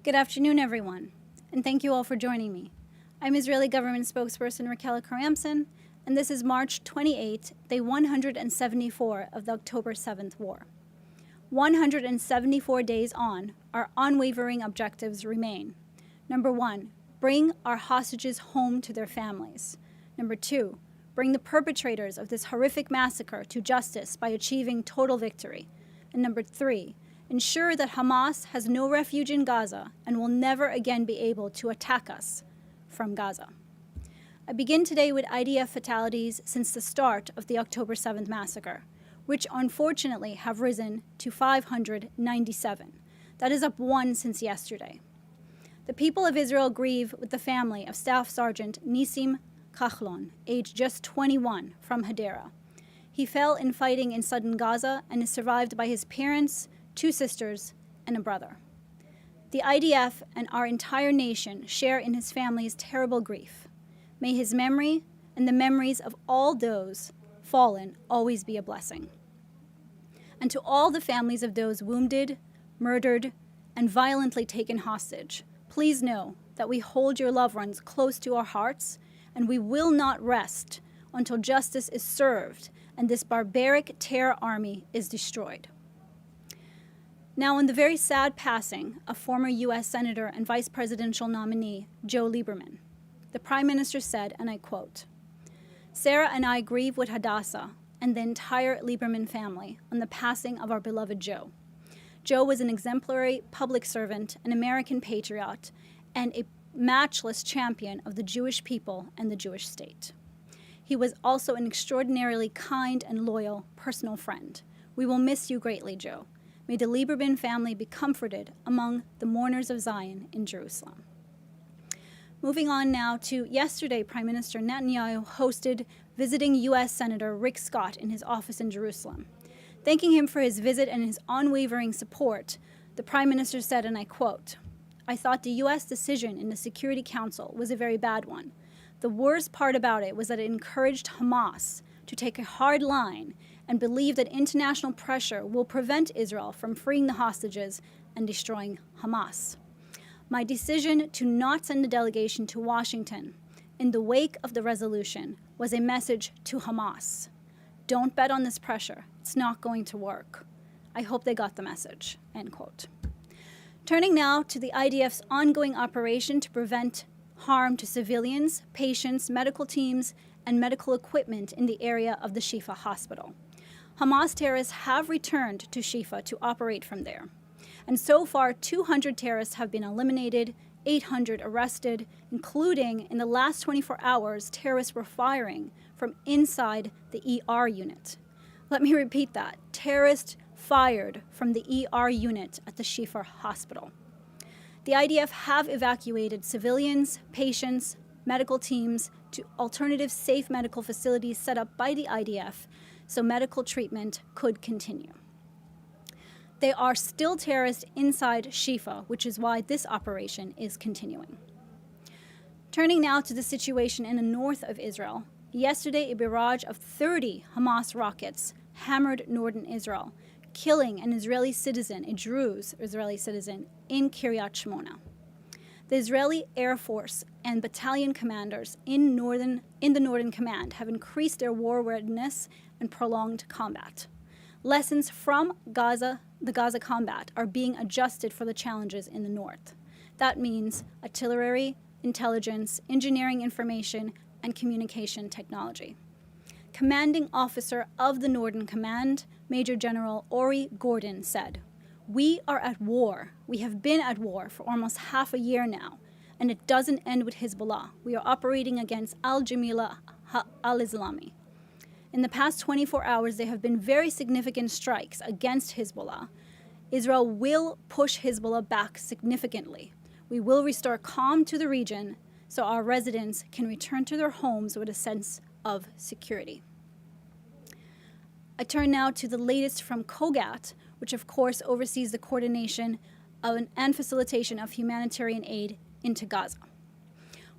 Good afternoon, everyone, and thank you all for joining me. I'm Israeli government spokesperson Raquela Karamson, and this is March 28, day 174 of the October 7th war. 174 days on, our unwavering objectives remain. Number 1, bring our hostages home to their families. Number 2, bring the perpetrators of this horrific massacre to justice by achieving total victory. And number 3, ensure that Hamas has no refuge in Gaza and will never again be able to attack us from Gaza. I begin today with IDF fatalities since the start of the October 7th massacre, which unfortunately have risen to 597. That is up 1 since yesterday. The people of Israel grieve with the family of Staff Sergeant Nissim Kachlon, aged just 21, from Hadera. He fell in fighting in southern Gaza and is survived by his parents, 2 sisters, and a brother. The IDF and our entire nation share in his family's terrible grief. May his memory and the memories of all those fallen always be a blessing. And to all the families of those wounded, murdered, and violently taken hostage, please know that we hold your loved ones close to our hearts, and we will not rest until justice is served and this barbaric terror army is destroyed. Now, in the very sad passing of former U.S. Senator and Vice Presidential nominee Joe Lieberman, the Prime Minister said, and I quote, "Sarah and I grieve with Hadassah and the entire Lieberman family on the passing of our beloved Joe. Joe was an exemplary public servant, an American patriot, and a matchless champion of the Jewish people and the Jewish state. He was also an extraordinarily kind and loyal personal friend. We will miss you greatly, Joe. May the Lieberman family be comforted among the mourners of Zion in Jerusalem." Moving on now to yesterday, Prime Minister Netanyahu hosted visiting U.S. Senator Rick Scott in his office in Jerusalem. Thanking him for his visit and his unwavering support, the Prime Minister said, and I quote, "I thought the U.S. decision in the Security Council was a very bad one. The worst part about it was that it encouraged Hamas to take a hard line and believe that international pressure will prevent Israel from freeing the hostages and destroying Hamas. My decision to not send a delegation to Washington in the wake of the resolution was a message to Hamas. Don't bet on this pressure. It's not going to work. I hope they got the message," end quote. Turning now to the IDF's ongoing operation to prevent harm to civilians, patients, medical teams, and medical equipment in the area of the Shifa hospital. Hamas terrorists have returned to Shifa to operate from there. And so far, 200 terrorists have been eliminated, 800 arrested, including in the last 24 hours, terrorists were firing from inside the ER unit. Let me repeat that. Terrorists fired from the ER unit at the Shifa hospital. The IDF have evacuated civilians, patients, medical teams to alternative safe medical facilities set up by the IDF so medical treatment could continue. There are still terrorists inside Shifa, which is why this operation is continuing. Turning now to the situation in the north of Israel, yesterday a barrage of 30 Hamas rockets hammered northern Israel, killing an Israeli citizen, a Druze Israeli citizen, in Kiryat Shmona. The Israeli Air Force and battalion commanders in the Northern Command have increased their war readiness and prolonged combat. Lessons from the Gaza combat are being adjusted for the challenges in the north. That means artillery, intelligence, engineering information, and communication technology. Commanding officer of the Northern Command, Major General Ori Gordon, said, "We are at war. We have been at war for almost half a year now, and it doesn't end with Hezbollah. We are operating against al-Jamila al-Islami. In the past 24 hours, there have been very significant strikes against Hezbollah. Israel will push Hezbollah back significantly. We will restore calm to the region so our residents can return to their homes with a sense of security." I turn now to the latest from COGAT, which of course oversees the coordination and facilitation of humanitarian aid into Gaza.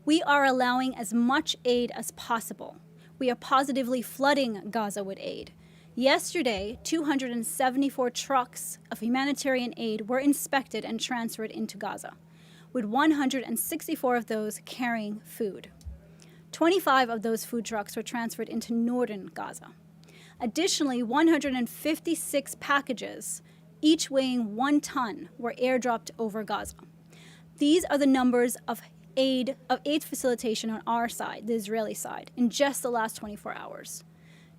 We are allowing as much aid as possible. We are positively flooding Gaza with aid. Yesterday, 274 trucks of humanitarian aid were inspected and transferred into Gaza. with 164 of those carrying food. 25 of those food trucks were transferred into northern Gaza. Additionally, 156 packages, each weighing 1 ton, were airdropped over Gaza. These are the numbers of aid facilitation on our side, the Israeli side, in just the last 24 hours.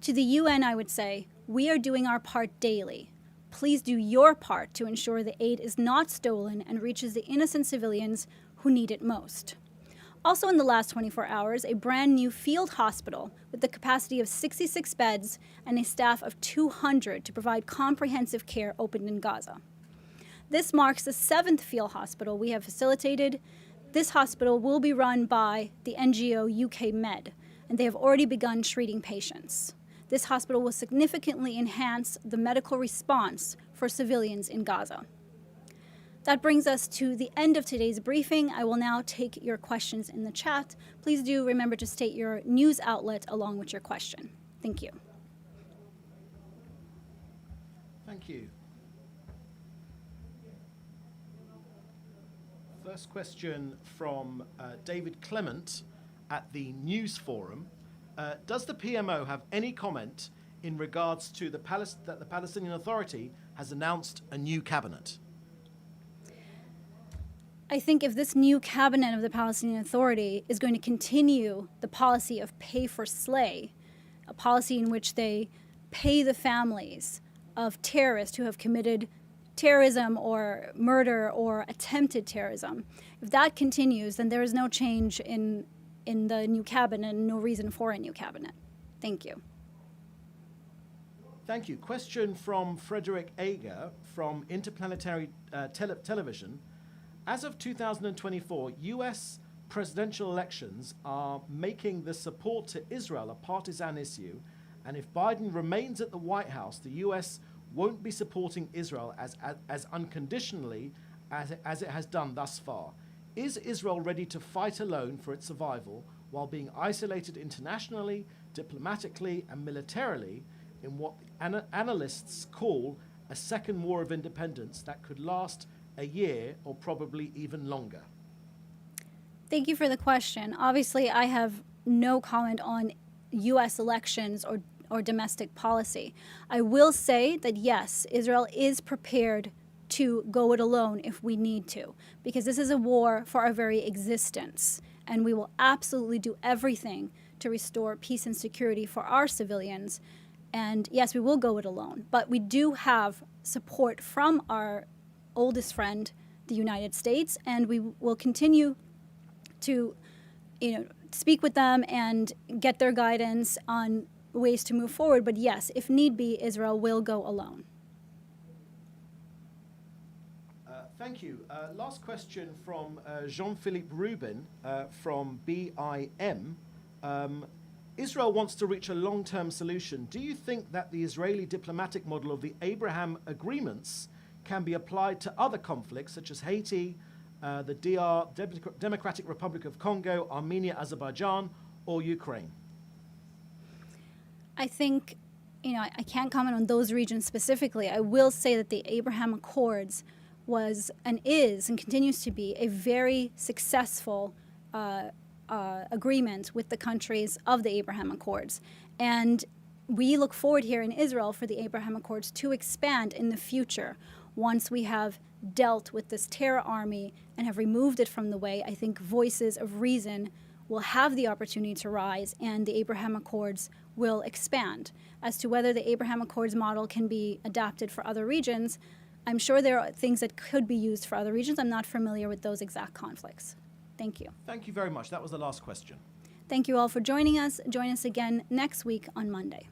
To the UN, I would say, we are doing our part daily. Please do your part to ensure the aid is not stolen and reaches the innocent civilians who need it most. Also in the last 24 hours, a brand new field hospital with the capacity of 66 beds and a staff of 200 to provide comprehensive care opened in Gaza. This marks the 7th field hospital we have facilitated. This hospital will be run by the NGO UK Med, and they have already begun treating patients. This hospital will significantly enhance the medical response for civilians in Gaza. That brings us to the end of today's briefing. I will now take your questions in the chat. Please do remember to state your news outlet along with your question. Thank you. Thank you. First question from David Clement at the News Forum. Does the PMO have any comment in regards to that the Palestinian Authority has announced a new cabinet? I think if this new cabinet of the Palestinian Authority is going to continue the policy of pay for slay, a policy in which they pay the families of terrorists who have committed terrorism or murder or attempted terrorism, if that continues, then there is no change in the new cabinet and no reason for a new cabinet. Thank you. Thank you. Question from Frederick Ager from Interplanetary Television. As of 2024, U.S. presidential elections are making the support to Israel a partisan issue, and if Biden remains at the White House, the U.S. won't be supporting Israel as unconditionally as it has done thus far. Is Israel ready to fight alone for its survival while being isolated internationally, diplomatically, and militarily in what analysts call a second war of independence that could last a year or probably even longer? Thank you for the question. Obviously, I have no comment on U.S. elections or domestic policy. I will say that yes, Israel is prepared to go it alone if we need to, because this is a war for our very existence, and we will absolutely do everything to restore peace and security for our civilians. And yes, we will go it alone, but we do have support from our oldest friend, the United States, and we will continue to, speak with them and get their guidance on ways to move forward. But yes, if need be, Israel will go alone. Thank you. Last question from Jean-Philippe Rubin from BIM. Israel wants to reach a long-term solution. Do you think that the Israeli diplomatic model of the Abraham agreements can be applied to other conflicts such as Haiti, the DR, Democratic Republic of Congo, Armenia, Azerbaijan, or Ukraine? I think, I can't comment on those regions specifically. I will say that the Abraham Accords was and is and continues to be a very successful agreement with the countries of the Abraham Accords. And we look forward here in Israel for the Abraham Accords to expand in the future. Once we have dealt with this terror army and have removed it from the way, I think voices of reason will have the opportunity to rise and the Abraham Accords will expand. As to whether the Abraham Accords model can be adapted for other regions, I'm sure there are things that could be used for other regions. I'm not familiar with those exact conflicts. Thank you. Thank you very much. That was the last question. Thank you all for joining us. Join us again next week on Monday.